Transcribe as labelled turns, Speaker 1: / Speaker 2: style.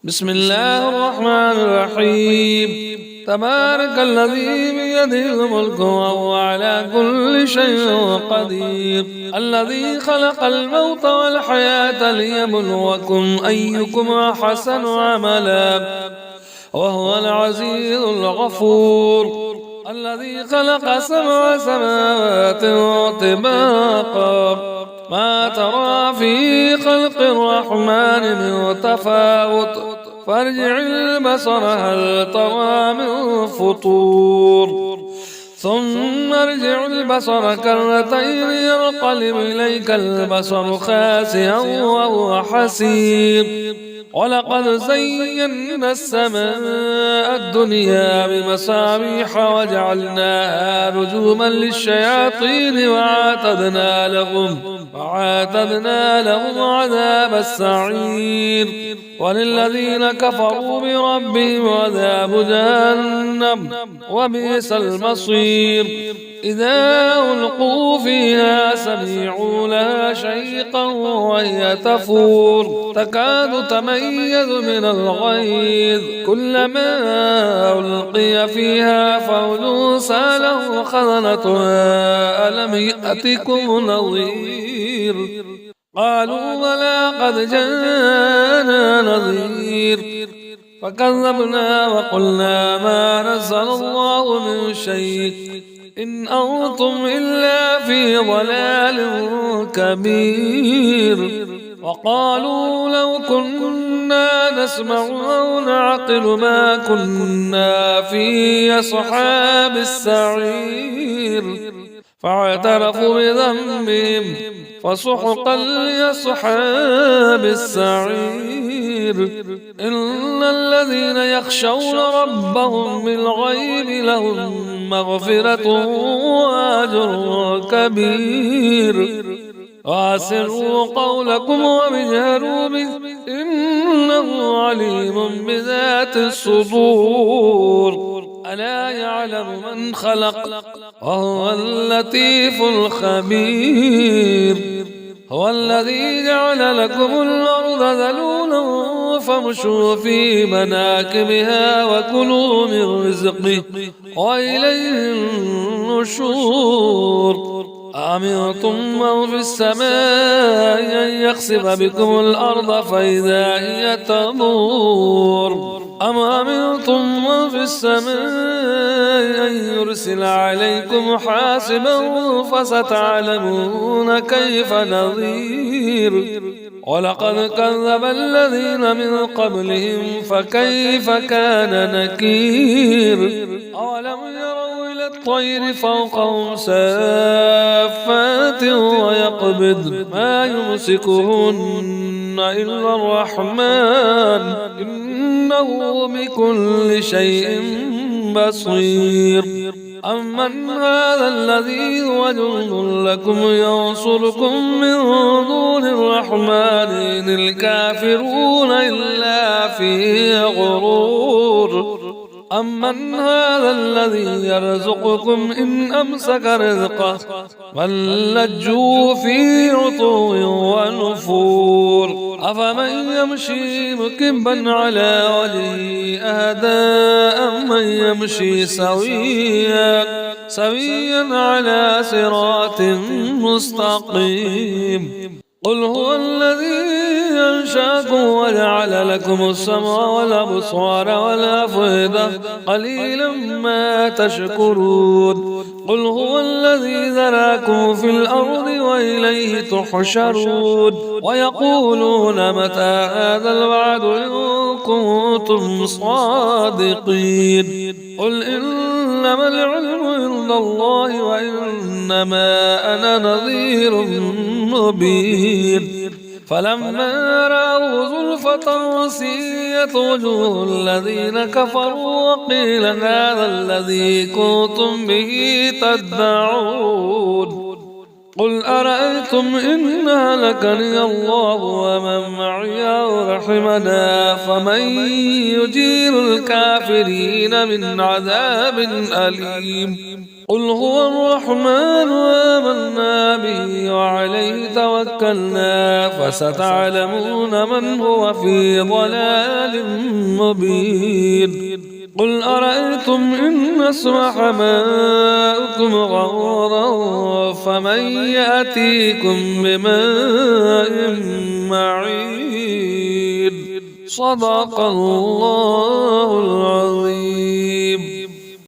Speaker 1: بسم الله الرحمن الرحيم. تبارك الذي بيده الملك وهو على كل شيء قدير، الذي خلق الموت والحياة ليبلوكم أيكم أحسن عملا وهو العزيز الغفور، الذي خلق 7 سماوات طباقا ما ترى في خلق الرحمن من تفاوت فارجع البصر هل ترى من فطور ثم ارجع البصر كرتين ينقلب إليك البصر خاسئا وهو حسير. ولقد زينا السماء الدنيا بمصابيح وجعلناها رجوما للشياطين وعاتدنا لهم عذاب السعير. وللذين كفروا بربهم عذاب جهنم وبئس المصير. إذا ألقوا فيها سمعوا لها شيقا وهي تفور تكاد تميز من الغيظ كلما ألقي فيها فوج سألهم خزنتها ألم يأتكم نظير قالوا بلى قد جاءنا نظير فكذبنا وقلنا ما نزل الله من شيء إن أنتم إلا في ضلال كبير. وقالوا لو كنا نسمع أو نعقل ما كنا في أصحاب السعير فاعترفوا بذنبهم فسحقا لأصحاب السعير. إن الذين يخشون ربهم بالغيب لهم مغفرة وأجر كبير. وأسروا قولكم واجهروا به إنه عليم بذات الصدور. ألا يعلم من خلق وهو اللطيف الخبير. هو الذي جعل لكم الأرض ذلولا فامشوا في مناكبها وكلوا من رزقه وإليه النشور. أأمنتم من في السماء أن يخسف بكم الأرض فإذا هي تمور أم أمنتم من في السماء أن يرسل عليكم حاسبا فستعلمون كيف نظير. ولقد كذب الذين من قبلهم فكيف كان نكير. أولم يروا إلى الطير فوقهم سافات ويقبض ما يمسكهن إلا الرحمن إنه بكل شيء بصير. أمن هذا الذي هو جند لكم ينصركم من دون الرحمن إن الكافرون إلا في غرور. أمن هذا الذي يرزقكم إن أمسك رزقه بل لجوا في عتو ونفور. أفمن يمشي مكبا على وجهه أهدى أمن يمشي سويا على صراط مستقيم. قل هو الذي أنشأكم وجعل لكم السمع والأبصار والأفئدة قليلا ما تشكرون. قل هو الذي ذراكم في الأرض وإليه تحشرون. ويقولون متى هذا الوعد إن كنتم صادقين. قل إنما العلم عند الله وإنما أنا نذير مبين. فلما رأوا زلفة سيئت وجوه الذين كفروا وقيل هذا الذي كنتم به تدعون. قل أرأيتم إن هلكني الله ومن معي أو رحمنا فمن يجير الكافرين من عذاب أليم. قل هو الرحمن آمنا به وعليه توكلنا فستعلمون من هو في ضلال مبين قل أرأيتم إن أصبح ماؤكم غورا فمن يأتيكم بماء معين صدق الله العظيم.